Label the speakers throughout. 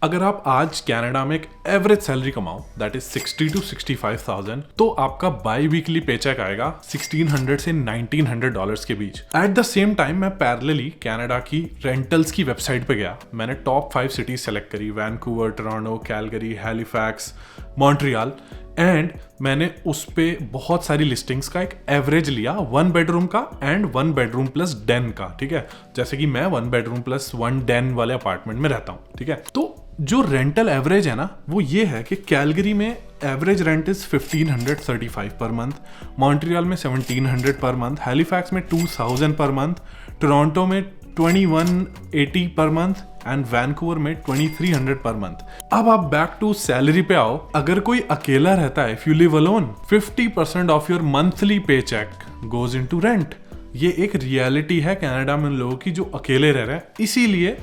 Speaker 1: अगर आप आज कनाडा में एक एवरेज सैलरी कमाओ दैट इज 60 to 65,000, तो आपका बाई वीकली पेचेक आएगा 1600 से 1900 डॉलर्स के बीच। एट द सेम टाइम मैं पैरेलली कनाडा की रेंटल्स की वेबसाइट पे गया, मैंने टॉप 5 सिटीज सेलेक्ट करी, Vancouver, Toronto, Calgary, Halifax, Montreal, and मैंने उस पे बहुत सारी लिस्टिंग्स का एक एवरेज लिया 1 बेडरूम का एंड 1 बेडरूम प्लस डेन का। ठीक है, जैसे कि मैं 1 बेडरूम प्लस 1 डेन वाले अपार्टमेंट में रहता हूँ। ठीक है, तो जो रेंटल एवरेज है ना वो ये है कि कैलगरी में average rent is 1535 per month, Montreal में 1700 पर मंथ, हैलिफैक्स में 2000 पर मंथ, टोरंटो में 2180 पर मंथ एंड वैंकूवर में 2300 पर मंथ। अब आप बैक टू सैलरी पे आओ। अगर कोई अकेला रहता है, if you live alone, 50% of your monthly पे चेक गोज इनटू रेंट। ये एक रियलिटी है कनाडा में लोगों की जो अकेले रह रहे हैं, इसीलिए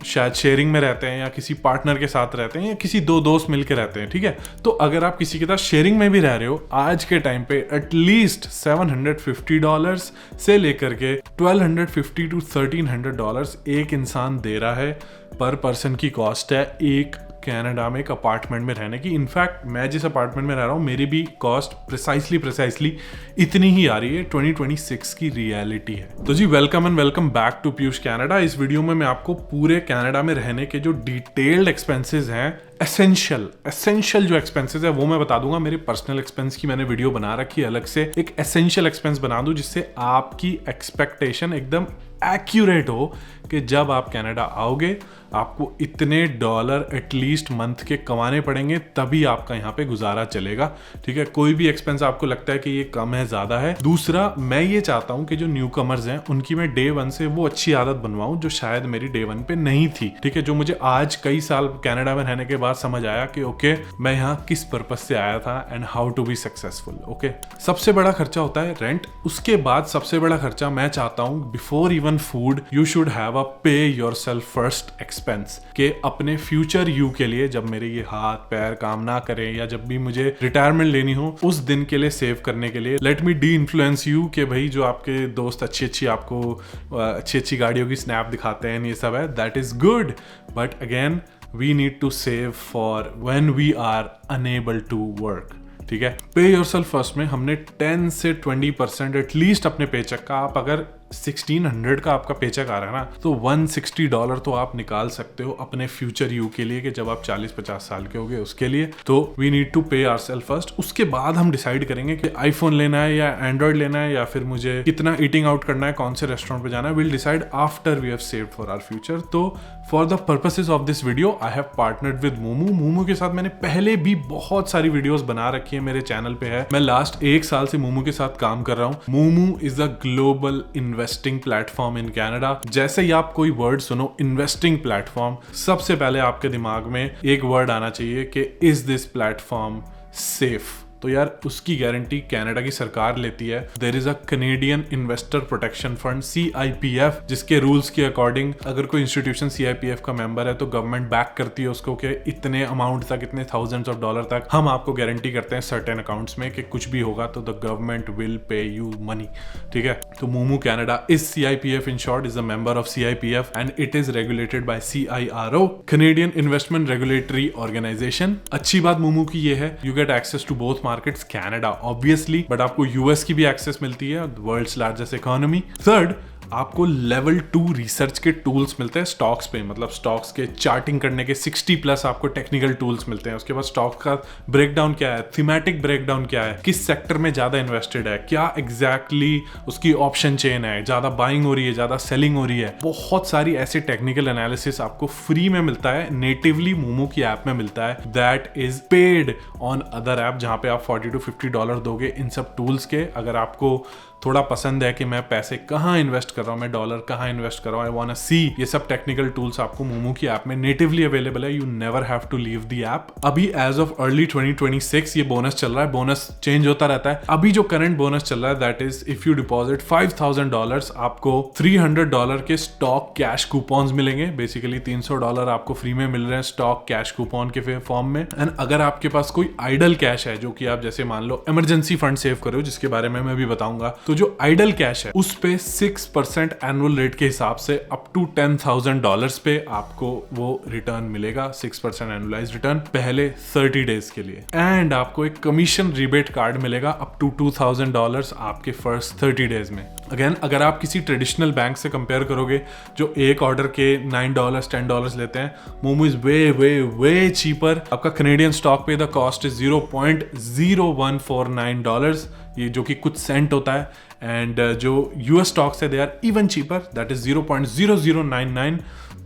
Speaker 1: शायद शेयरिंग में रहते हैं या किसी पार्टनर के साथ रहते हैं या किसी दो दोस्त मिलकर रहते हैं। ठीक है, तो अगर आप किसी के साथ शेयरिंग में भी रह रहे हो, आज के टाइम पे एटलीस्ट $750 से लेकर के $1250 to $1300 एक इंसान दे रहा है पर पर्सन की कॉस्ट है एक कनाडा में एक अपार्टमेंट में रहने की। इनफैक्ट मैं जिस अपार्टमेंट में रह रहा हूँ मेरी भी कॉस्ट प्रिसाइसली इतनी ही आ रही है। 2026 की रियलिटी है। तो जी welcome and welcome back to Piyush Canada. इस वीडियो में मैं आपको पूरे कनाडा में रहने के जो डिटेल्ड एक्सपेंसेस हैं, एसेंशियल जो एक्सपेंसेस है वो मैं बता दूंगा। मेरे पर्सनल एक्सपेंस की मैंने वीडियो बना रखी है अलग से, एक एसेंशियल एक्सपेंस बना दूं जिससे आपकी एक्सपेक्टेशन एकदम एक्यूरेट हो कि जब आप कनाडा आओगे आपको इतने डॉलर एटलीस्ट मंथ के कमाने पड़ेंगे तभी आपका यहाँ पे गुजारा चलेगा। ठीक है, कोई भी एक्सपेंस आपको लगता है कि ये कम है, ज्यादा है। दूसरा, मैं ये चाहता हूँ कि जो न्यू कमर्स हैं उनकी मैं डे 1 से वो अच्छी आदत बनवाऊं जो शायद मेरी डे 1 पे नहीं थी। ठीक है, जो मुझे आज कई साल कनाडा में रहने के बाद समझ आया कि ओके मैं यहाँ किस पर्पज से आया था and how to be successful. Okay, सबसे बड़ा खर्चा होता है रेंट। उसके बाद सबसे बड़ा खर्चा मैं चाहता हूँ before even food you should have a पे योरसेल्फ फर्स्ट एक्सपेंस के अपने फ्यूचर यू के लिए, जब मेरे ये हाथ पैर काम ना करें या जब भी मुझे रिटायरमेंट लेनी हो उस दिन के लिए सेव करने के लिए। Let me D influence you कि भाई जो आपके दोस्त अच्छी अच्छी गाड़ियों की स्नैप दिखाते हैं ये सब है, that is good, but again we need to save for when we are unable to work। ठीक है, पे योरसेल्फ फर्स्ट में हमने 10 से 20% एटलीस्ट अपने पेचेक का, आप अगर 1600 का आपका पेचेक आ रहा है ना तो $160 तो आप निकाल सकते हो अपने फ्यूचर यू के लिए कि जब आप 40-50 साल के होगे उसके लिए। तो वी नीड टू पे आवरसेल्फ फर्स्ट। उसके बाद हम डिसाइड करेंगे कि आईफोन लेना है या एंड्रॉइड लेना है या फिर मुझे कितना ईटिंग आउट करना है, कौन से रेस्टोरेंट पे जाना है। Will decide after we have saved for our future. तो for the purposes of this video I have partnered with Momo के साथ मैंने पहले भी बहुत सारी वीडियोस बना रखी है, मेरे चैनल पे है। मैं लास्ट 1 साल से मोमो के साथ काम कर रहा हूँ। Momo is a global investing platform in Canada. जैसे ही आप कोई वर्ड सुनो इन्वेस्टिंग प्लेटफॉर्म, सबसे पहले आपके दिमाग में एक वर्ड आना चाहिए कि इज दिस प्लेटफॉर्म सेफ। तो यार उसकी गारंटी कनाडा की सरकार लेती है। There is a Canadian investor protection fund CIPF, जिसके रूल्स के अकॉर्डिंग अगर कोई इंस्टीट्यूशन CIPF का मेंबर है तो गवर्नमेंट बैक करती है उसको कि इतने अमाउंट तक, इतने थाउजेंड्स ऑफ डॉलर तक हम आपको गारंटी करते हैं सर्टेन अकाउंट्स में कि कुछ भी होगा तो the government will pay you money. ठीक है, तो Moomoo Canada is CIPF in short, is a member of CIPF and it is regulated by CIRO, Canadian investment regulatory organisation. अच्छी बात मोमो की ये है, you get access to both markets, Canada obviously, but आपको US की भी access मिलती है, वर्ल्ड्स लार्जेस्ट इकोनॉमी। थर्ड, आपको लेवल 2 रिसर्च के टूल्स मिलते हैं स्टॉक्स पे, मतलब स्टॉक्स के चार्टिंग करने के 60+ आपको टेक्निकल टूल्स मिलते हैं। उसके बाद स्टॉक का ब्रेकडाउन क्या है, थीमेटिक ब्रेकडाउन क्या है, किस सेक्टर में ज्यादा इन्वेस्टेड है, क्या एग्जैक्टली उसकी ऑप्शन चेन है, ज्यादा बाइंग हो रही है, ज्यादा सेलिंग हो रही है। बहुत सारी ऐसे टेक्निकल एनालिसिस आपको फ्री में मिलता है, नेटिवली मोमो की ऐप में मिलता है। That is paid on other app जहां पे आप $40 to $50 दोगे इन सब टूल्स के। अगर आपको थोड़ा पसंद है कि मैं पैसे कहाँ इन्वेस्ट कर रहा हूँ, मैं डॉलर कहाँ इन्वेस्ट कर रहा हूँ, आई वांट टू सी, ये सब टेक्निकल टूल्स आपको मोमो की ऐप में नेटिवली अवेलेबल है। You never have to leave the app. अभी एज ऑफ अर्ली 2026 ये बोनस चल रहा है, बोनस चेंज होता रहता है। अभी जो करंट बोनस चल रहा है that is if you deposit $5,000 आपको $300 के स्टॉक कैश कूपन्स मिलेंगे। बेसिकली $300 आपको फ्री में मिल रहे हैं स्टॉक कैश कूपन के फॉर्म में। एंड अगर आपके पास कोई आइडल कैश है जो कि आप जैसे मान लो इमरजेंसी फंड सेव करो, जिसके बारे में मैं भी बताऊंगा, तो जो आइडल कैश है उस पे 6% एनुअल रेट के हिसाब से अप टू $10,000 पे आपको वो रिटर्न मिलेगा, 6% एनुअलाइज रिटर्न पहले 30 डेज के लिए। एंड आपको एक कमीशन रिबेट कार्ड मिलेगा अप टू $2,000 आपके फर्स्ट 30 डेज में। अगेन अगर आप किसी ट्रेडिशनल बैंक से कंपेयर करोगे जो एक ऑर्डर के $9 $10 लेते हैं, momo is way way way cheaper. आपका कनेडियन स्टॉक पे द कॉस्ट इज $0.0149, ये जो कि कुछ सेंट होता है। एंड जो यूएस स्टॉक्स है they are even cheaper, that is 0.0099।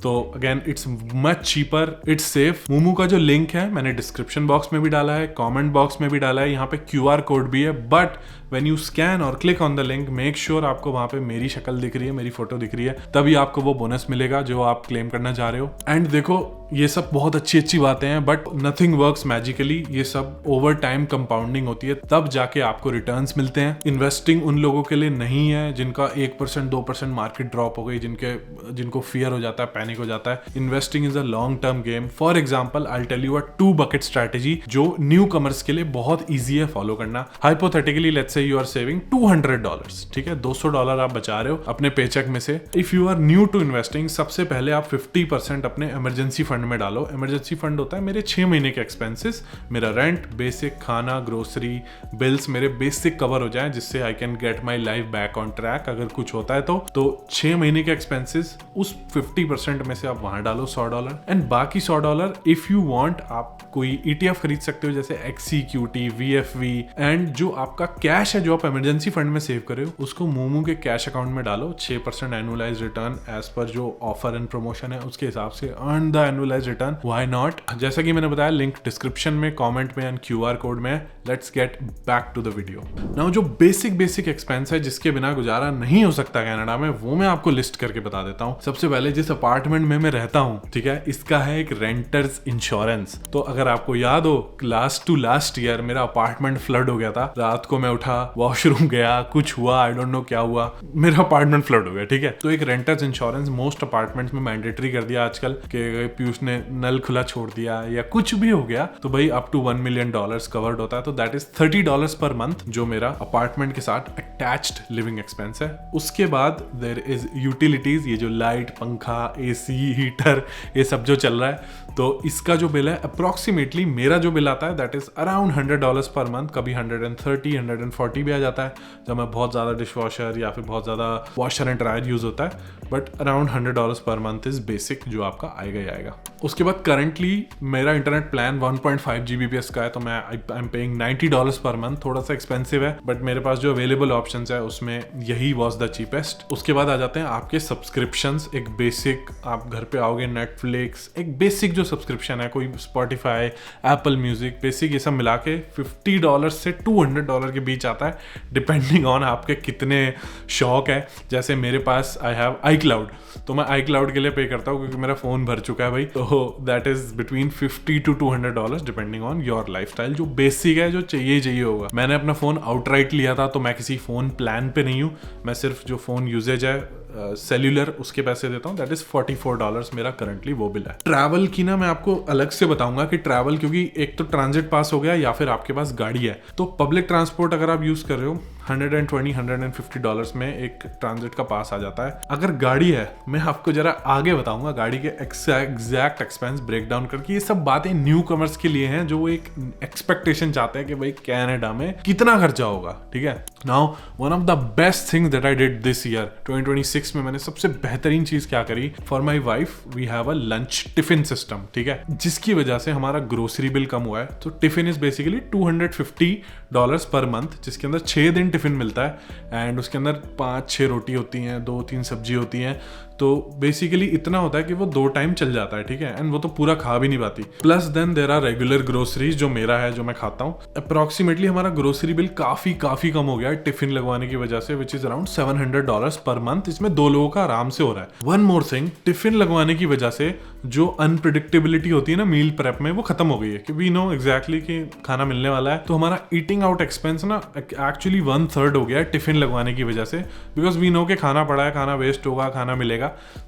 Speaker 1: तो again it's much cheaper, it's safe. Moomoo का जो लिंक है मैंने डिस्क्रिप्शन बॉक्स में भी डाला है, कमेंट बॉक्स में भी डाला है, यहाँ पे QR कोड भी है। बट व्हेन यू स्कैन और click on the link, make sure आपको वहां पे मेरी शक्ल दिख रही है, मेरी फोटो दिख रही है, तभी आपको वो बोनस मिलेगा जो आप क्लेम करना चाह रहे हो। एंड देखो ये सब बहुत अच्छी बातें हैं, बट नथिंग वर्क्स मैजिकली। ये सब ओवर टाइम कंपाउंडिंग होती है, तब जाके आपको रिटर्न्स मिलते हैं। इन्वेस्टिंग उन लोगों के लिए नहीं है जिनका 1% 2% मार्केट ड्रॉप हो गई, जिनको फियर हो जाता है, पैनिक हो जाता है। Investing is a long term game. For example I tell you a 2 bucket strategy जो न्यू कमर्स के लिए बहुत ईजी है फॉलो करना। Hypothetically let's say you are saving $200, ठीक है, $200 आप बचा रहे हो अपने पेचेक में से। If you are new to investing, सबसे पहले आप 50% अपने इमरजेंसी फंड में डालो। इमरजेंसी फंड होता है मेरे 6 महीने के एक्सपेंसेस, मेरा रेंट, बेसिक खाना, ग्रोसरी बिल्स मेरे बेसिक कवर हो जाए, जिससे I can get my life back on track अगर कुछ होता है तो 6 महीने के एक्सपेंसेस उस 50% में से आप वहां डालो $100। एंड बाकी $100 इफ यू वांट आप कोई ETF खरीद सकते हो जैसे XCQT, VFV। एंड जो आपका कैश है जो आप इमरजेंसी फंड में सेव करे हो उसको मोमो के कैश अकाउंट में डालो। 6% एनुअलाइज रिटर्न एज पर जो ऑफर एंड प्रमोशन है उसके हिसाब से earn the annualise return, why not. जैसा कि मैंने बताया, लिंक डिस्क्रिप्शन में, कमेंट में एंड QR कोड में। Let's get back to the video now. जो बेसिक एक्सपेंस है जिसके बिना गुजारा नहीं हो सकता कनाडा में, वो मैं आपको लिस्ट करके बता देता हूँ। सबसे पहले जिस अपार्टमेंट में मैं रहता हूँ, ठीक है, इसका है एक रेंटर्स इंश्योरेंस। तो अगर आपको याद हो, लास्ट ईयर मेरा अपार्टमेंट फ्लड हो गया था। रात को मैं उठा, वॉशरूम गया, कुछ हुआ, आई डोंट नो क्या हुआ, मेरा अपार्टमेंट फ्लड हो गया, ठीक है। तो एक रेंटर्स इंश्योरेंस मोस्ट अपार्टमेंट्स में मैंडेटरी कर दिया आजकल कि पीयूष ने नल खुला छोड़ दिया या कुछ भी हो गया तो भाई अप टू $1 million कवर्ड होता है। तो दैट इज $30 पर मंथ जो मेरा अपार्टमेंट के साथ अटैच्ड लिविंग एक्सपेंस है। उसके बाद देयर इज यूटिलिटीज, ये जो लाइट, पंखा, AC, हीटर, ये सब जो चल रहा है, तो इसका जो बिल है अप्रोक्सीमेटली मेरा जो बिल आता है that is around $100 per month. कभी 130 140 भी आ जाता है जब मैं बहुत ज्यादा डिश वॉशर या फिर बहुत ज्यादा वॉशर एंड ड्रायर यूज होता है, but around $100 per month is basic जो आपका आएगा ही आएगा। उसके बाद करंटली मेरा इंटरनेट प्लान 1.5 Gbps का है, तो मैं I am paying $90 per month. थोड़ा सा एक्सपेंसिव है बट मेरे पास जो अवेलेबल ऑप्शंस है उसमें यही वॉज द चीपेस्ट। उसके बाद आ जाते हैं आपके सब्सक्रिप्शंस। एक बेसिक, आप घर पे आओगे, नेटफ्लिक्स, एक बेसिक जो सब्सक्रिप्शन है, कोई स्पॉटिफाई, एप्पल म्यूजिक, बेसिक, ये सब मिला के $50 से $200 के बीच आता है, डिपेंडिंग ऑन आपके कितने शौक है। जैसे मेरे पास आई हैव iCloud, तो मैं iCloud के लिए पे करता हूँ क्योंकि मेरा फोन भर चुका है भाई। तो that is between $50 to $200 depending on your lifestyle. जो बेसिक है, जो चाहिए होगा। मैंने अपना फोन आउटराइट लिया था, तो मैं किसी फोन प्लान पे नहीं हूँ, मैं सिर्फ जो फोन यूजेज है सेल्यूलर उसके पैसे देता हूँ। दैट इज $44 मेरा करंटली वो बिल है। ट्रैवल की ना मैं आपको अलग से बताऊंगा कि ट्रैवल, क्योंकि एक तो ट्रांजिट पास हो गया या फिर आपके पास गाड़ी है, तो पब्लिक ट्रांसपोर्ट अगर आप यूज कर रहे हो $120-150 में एक ट्रांजिट का पास आ जाता है। अगर गाड़ी है, मैं आपको जरा आगे बताऊंगा गाड़ी के एग्जैक्ट एक्सपेंस ब्रेक डाउन करके। ये सब बातें न्यू कमर्स के लिए हैं जो एक एक्सपेक्टेशन चाहते हैं कि भाई कनाडा में कितना खर्चा होगा, ठीक है। Now one of the best things that I did this year 2026 में मैंने सबसे बेहतरीन चीज क्या करी, for my wife we have a lunch tiffin system, ठीक है, जिसकी वजह से हमारा ग्रोसरी बिल कम हुआ है। तो tiffin is basically $250 per month, जिसके अंदर 6 दिन टिफिन मिलता है एंड उसके अंदर 5-6 रोटी होती हैं, 2-3 सब्जी होती हैं। तो बेसिकली इतना होता है कि वो 2 टाइम चल जाता है, ठीक है, एंड वो तो पूरा खा भी नहीं पाती। Plus then there are regular groceries जो मेरा है, जो मैं खाता हूँ। अप्रोक्सीमेटली हमारा ग्रोसरी बिल काफी कम हो गया है टिफिन लगवाने की वजह से, which is around $700 per month. इसमें 2 लोगों का आराम से हो रहा है। वन मोर थिंग, टिफिन लगवाने की वजह से जो अनप्रिडिक्टेबिलिटी होती है ना मील प्रेप में, वो खत्म हो गई है कि वी नो एग्जैक्टली कि खाना मिलने वाला है। तो हमारा ईटिंग आउट एक्सपेंस ना एक्चुअली 1/3 हो गया है टिफिन लगवाने की वजह से, बिकॉज वी नो कि खाना पड़ा है, खाना वेस्ट होगा, खाना मिलेगा।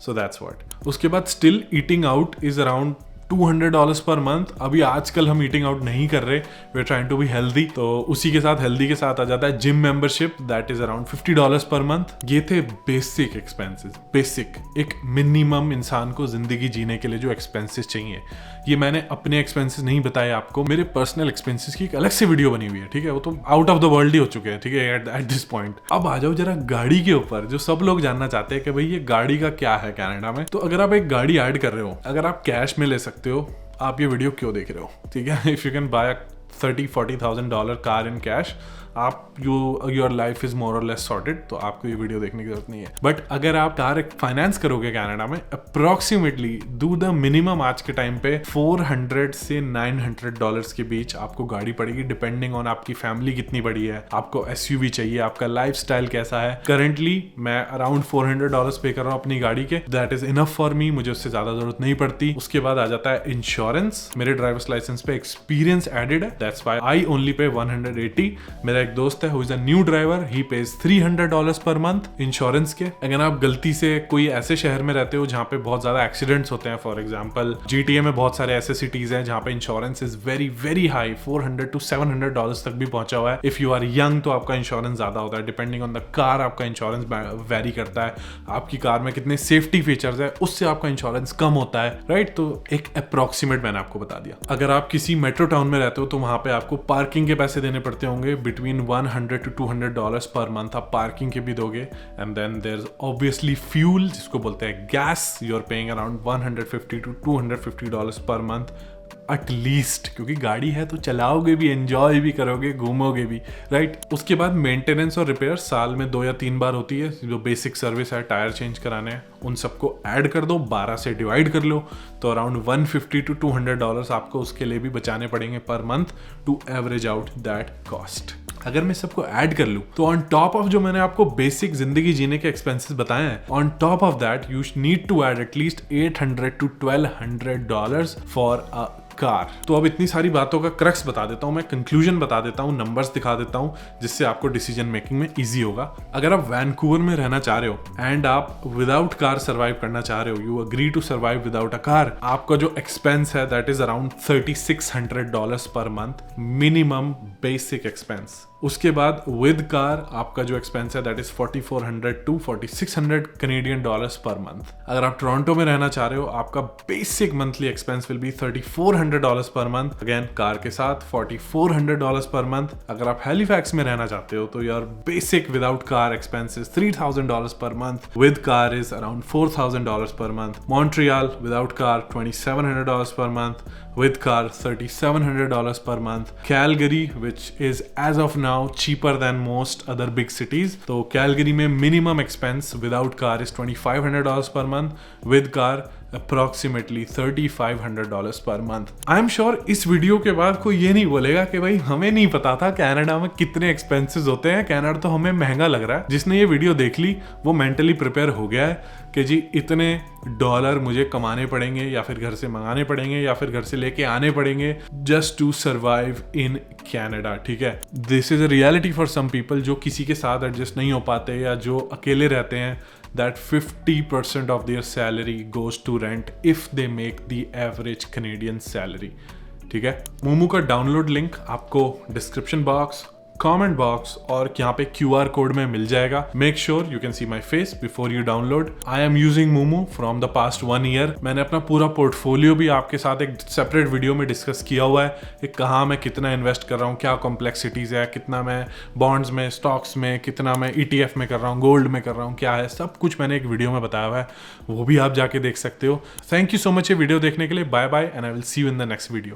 Speaker 1: So that's what. उसके बाद still eating out is around $200 per month. अभी आजकल हम ईटिंग आउट नहीं कर रहे, we are trying to be healthy, तो उसी के साथ हेल्दी के साथ आ जाता है gym membership, that is around $50 per month. ये थे बेसिक एक्सपेंसेस, बेसिक एक मिनिमम इंसान को जिंदगी जीने के लिए जो एक्सपेंसेस चाहिए। ये मैंने अपने एक्सपेंसेस नहीं बताए आपको, मेरे पर्सनल एक्सपेंसेस की एक अलग से वीडियो बनी हुई है, ठीक है, वो तो आउट ऑफ द वर्ल्ड ही हो चुके हैं, ठीक है, एट दिस पॉइंट। अब आ जाओ जरा गाड़ी के ऊपर, जो सब लोग जानना चाहते हैं कि भाई ये गाड़ी का क्या है कनाडा में। तो अगर आप एक गाड़ी ऐड कर रहे हो, अगर आप कैश में ले सकते हो, आप ये वीडियो क्यों देख रहे हो, ठीक है। If you can buy $30,000-40,000 car in cash, आप योर लाइफ इज मोर और लेस सॉर्टेड, तो आपको ये वीडियो देखने की जरूरत नहीं है। बट अगर आप कार फाइनेंस करोगे कनाडा में, अप्रोक्सीमेटली डू द मिनिमम आज के टाइम पे $400 से $900 के बीच आपको गाड़ी पड़ेगी, डिपेंडिंग ऑन आपकी फैमिली कितनी बड़ी है, आपको एसयूवी चाहिए, आपका लाइफस्टाइल कैसा है। करंटली मैं अराउंड $400 पे कर रहा हूँ अपनी गाड़ी के, that is enough for me, मुझे उससे ज्यादा जरूरत नहीं पड़ती। उसके बाद आ जाता है इंश्योरेंस, मेरे ड्राइवर्स लाइसेंस पे एक्सपीरियंस एडेड है, that's why I only pay 180। मेरा एक दोस्त है who is a new driver, he page $300 per month insurance के। अगर आप गलती से कोई ऐसे शहर में रहते हो जहाँ पे बहुत ज्यादा एक्सीडेंट्स होते हैं, फॉर एग्जांपल GTA में बहुत सारे ऐसे सिटीज हैं जहाँ पे insurance is very very high, $400 to $700 तक भी पहुंचा हुआ है। इफ यू आर यंग तो आपका इंश्योरेंस ज्यादा होता है, डिपेंडिंग ऑन द कार आपका इंश्योरेंस वेरी करता है, आपकी कार में कितने सेफ्टी फीचर्स है उससे आपका इंश्योरेंस कम होता है, राइट। तो एक अप्रोक्सीमेट मैंने आपको बता दिया। अगर आप किसी मेट्रो टाउन में रहते हो तो वहां पे आपको पार्किंग के पैसे देने पड़ते होंगे बिटवीन $100 to $200 पर मंथ, आप पार्किंग के भी दोगे। And then there is obviously fuel, जिसको बोलते हैं gas, you are paying around $150 to $250 per month at least, क्योंकि गाड़ी है तो चलाओगे भी, एंजॉय भी करोगे, घूमोगे भी, राइट। उसके बाद मेंटेनेंस और रिपेयर साल में 2 या 3 बार होती है, जो बेसिक सर्विस है, टायर चेंज कराने हैं, उन सबको ऐड कर दो, 12 से डिवाइड कर लो, तो अराउंड $150 to $200 आपको उसके लिए भी बचाने पड़ेंगे per month to average out that cost. अगर मैं सबको ऐड कर लूं तो ऑन टॉप ऑफ जो मैंने आपको बेसिक जिंदगी जीने के एक्सपेंसेस बताए हैं, on top of that you need to add at least $800 to $1,200 for a car. तो अब इतनी सारी बातों का क्रक्स बता देता हूं, मैं कंक्लूजन बता देता हूं, नंबर्स दिखा देता हूं, जिससे आपको डिसीजन मेकिंग में इजी होगा। अगर आप वैनकूवर में रहना चाह रहे हो एंड आप विदाउट कार सर्वाइव करना चाह रहे हो, you agree to survive without a car, आपका जो एक्सपेंस है that is around $3,600 per month minimum basic expense. उसके बाद विद कार आपका जो एक्सपेंस है that is $4,400 to $4,600 per month. अगर आप टोरंटो में रहना चाह रहे हो, आपका basic monthly expense will be $3,400 per month, again car के साथ $4,400 पर मंथ। अगर आप हैलिफैक्स में रहना चाहते हो तो your basic without car expenses $3,000 per month, with car is around $4,000 per month. Montreal without car $2,700 per month, with car $3,700 per month. Calgary, which is as of now cheaper than most other big cities. तो Calgary में minimum expense without car is $2,500 per month, with car approximately $3,500 per month. I am sure इस video के बाद कोई ये नहीं बोलेगा कि भाई हमें नहीं पता था कनाडा में कितने एक्सपेंसेस होते हैं, कनाडा तो हमें महंगा लग रहा है। जिसने ये वीडियो देख ली वो मेंटली प्रिपेयर हो गया है कि जी इतने डॉलर मुझे कमाने पड़ेंगे या फिर घर से मंगाने पड़ेंगे या फिर घर से लेके आने पड़ेंगे just to survive in Canada, ठीक है। This is a reality for some people जो किसी के साथ एडजस्ट नहीं हो पाते या जो अकेले रहते हैं, that 50% of their salary goes to rent if they make the average Canadian salary, ठीक है। मोमो का डाउनलोड लिंक आपको डिस्क्रिप्शन बॉक्स, कमेंट बॉक्स और यहाँ पे QR कोड में मिल जाएगा। Make sure you can see my face before you download. I am using momo from the past 1 year। मैंने अपना पूरा पोर्टफोलियो भी आपके साथ एक सेपरेट वीडियो में डिस्कस किया हुआ है कि कहाँ मैं कितना इन्वेस्ट कर रहा हूँ, क्या कॉम्प्लेक्सिटीज है, कितना मैं बॉन्ड्स में, स्टॉक्स में, कितना मैं ETF में कर रहा हूँ, गोल्ड में कर रहा हूँ, क्या है, सब कुछ मैंने एक वीडियो में बताया हुआ है, वो भी आप जाके देख सकते हो। थैंक यू सो मच ये वीडियो देखने के लिए। Bye bye and I will see you in the next video.